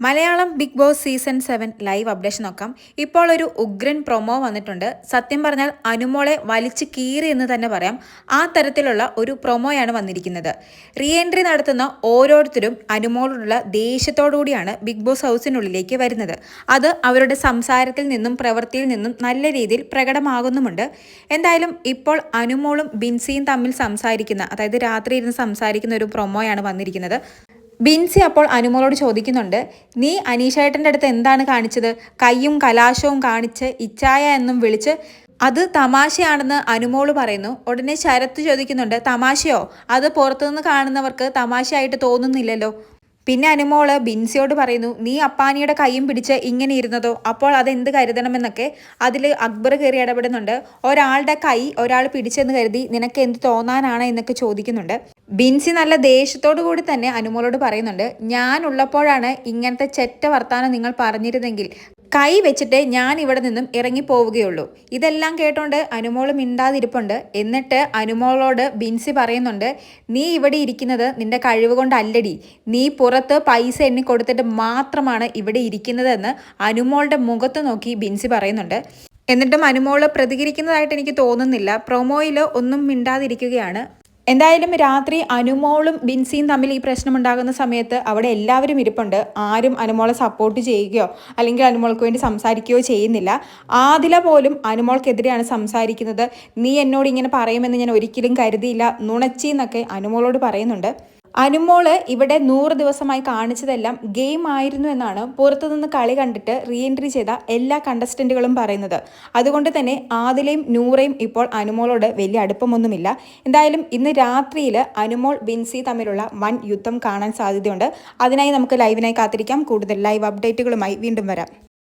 Malayalam Bigg Boss season 7 live updation നോക്കാം. ഇപ്പോൾ ഒരു ഉഗ്രൻ പ്രൊമോ വന്നിട്ടുണ്ട്. സത്യം പറഞ്ഞാൽ അനുമോളെ വലിച്ചു കീറി എന്ന് തന്നെ പറയാം. ആ തരത്തിലുള്ള ഒരു പ്രൊമോയാണ് വന്നിരിക്കുന്നത്. റീ എൻട്രി നടത്തുന്ന ഓരോരുത്തരും അനുമോളോടുള്ള ദേഷ്യത്തോടുകൂടിയാണ് ബിഗ് ബോസ് ഹൗസിനുള്ളിലേക്ക് വരുന്നത്. അത് അവരുടെ സംസാരത്തിൽ നിന്നും പ്രവൃത്തിയിൽ നിന്നും നല്ല രീതിയിൽ പ്രകടമാകുന്നുമുണ്ട്. എന്തായാലും ഇപ്പോൾ അനുമോളും ബിൻസിയും തമ്മിൽ സംസാരിക്കുന്ന, അതായത് രാത്രി ഇരുന്ന് സംസാരിക്കുന്ന ഒരു പ്രൊമോയാണ് വന്നിരിക്കുന്നത്. ബിൻസി അപ്പോൾ അനുമോളോട് ചോദിക്കുന്നുണ്ട്, നീ അനീഷേട്ടൻ്റെ അടുത്ത് എന്താണ് കാണിച്ചത്? കയ്യും കലാശവും കാണിച്ച് ഇച്ചായ എന്നും വിളിച്ച് അത് തമാശയാണെന്ന് അനുമോള് പറയുന്നു. ഉടനെ ശരത്ത് ചോദിക്കുന്നുണ്ട്, തമാശയോ? അത് പുറത്തുനിന്ന് കാണുന്നവർക്ക് തമാശയായിട്ട് തോന്നുന്നില്ലല്ലോ. പിന്നെ അനുമോള് ബിൻസിയോട് പറയുന്നു, നീ അപ്പാനിയുടെ കൈയും പിടിച്ച് ഇങ്ങനെ ഇരുന്നതോ? അപ്പോൾ അതെന്ത് കരുതണമെന്നൊക്കെ. അതിൽ അക്ബർ കയറി ഇടപെടുന്നുണ്ട്. ഒരാളുടെ കൈ ഒരാൾ പിടിച്ചെന്ന് കരുതി നിനക്ക് എന്ത് തോന്നാനാണ് എന്നൊക്കെ ചോദിക്കുന്നുണ്ട്. ബിൻസി നല്ല ദേഷ്യത്തോടു കൂടി തന്നെ അനുമോളോട് പറയുന്നുണ്ട്, ഞാൻ ഉള്ളപ്പോഴാണ് ഇങ്ങനത്തെ ചെറ്റ വർത്താനം നിങ്ങൾ പറഞ്ഞിരുന്നെങ്കിൽ കൈ വെച്ചിട്ട് ഞാൻ ഇവിടെ നിന്നും ഇറങ്ങിപ്പോവുകയുള്ളൂ. ഇതെല്ലാം കേട്ടോണ്ട് അനുമോള് മിണ്ടാതിരിപ്പുണ്ട്. എന്നിട്ട് അനുമോളോട് ബിൻസി പറയുന്നുണ്ട്, നീ ഇവിടെ ഇരിക്കുന്നത് നിന്റെ കഴിവ് കൊണ്ടല്ലടി, നീ പുറത്ത് പൈസ എണ്ണി കൊടുത്തിട്ട് മാത്രമാണ് ഇവിടെ ഇരിക്കുന്നതെന്ന് അനുമോളുടെ മുഖത്ത് നോക്കി ബിൻസി പറയുന്നുണ്ട്. എന്നിട്ടും അനുമോള് പ്രതികരിക്കുന്നതായിട്ട് എനിക്ക് തോന്നുന്നില്ല. പ്രൊമോയിൽ ഒന്നും മിണ്ടാതിരിക്കുകയാണ്. എന്തായാലും രാത്രി അനുമോളും ബിൻസിയും തമ്മിൽ ഈ പ്രശ്നമുണ്ടാകുന്ന സമയത്ത് അവിടെ എല്ലാവരും ഇരിപ്പുണ്ട്. ആരും അനുമോളെ സപ്പോർട്ട് ചെയ്യുകയോ അല്ലെങ്കിൽ അനുമോൾക്ക് വേണ്ടി സംസാരിക്കുകയോ ചെയ്യുന്നില്ല. ആദില പോലും അനുമോൾക്കെതിരെയാണ് സംസാരിക്കുന്നത്. നീ എന്നോട് ഇങ്ങനെ പറയുമെന്ന് ഞാൻ ഒരിക്കലും കരുതിയില്ല, നുണച്ചി എന്നൊക്കെ അനുമോളോട് പറയുന്നുണ്ട്. അനുമോള് ഇവിടെ 100 ദിവസമായി കാണിച്ചതെല്ലാം ഗെയിം ആയിരുന്നു എന്നാണ് പുറത്തുനിന്ന് കളി കണ്ടിട്ട് റീ എൻട്രി ചെയ്ത എല്ലാ കണ്ടസ്റ്റന്റുകളും പറയുന്നത്. അതുകൊണ്ട് തന്നെ ആദിലയും നൂറയും ഇപ്പോൾ അനുമോളോട് വലിയ അടുപ്പമൊന്നുമില്ല. എന്തായാലും ഇന്ന് രാത്രിയിൽ അനുമോൾ ബിൻസി തമ്മിലുള്ള വൻ യുദ്ധം കാണാൻ സാധ്യതയുണ്ട്. അതിനായി നമുക്ക് ലൈവിനായി കാത്തിരിക്കാം. കൂടുതൽ ലൈവ് അപ്ഡേറ്റുകളുമായി വീണ്ടും വരാം.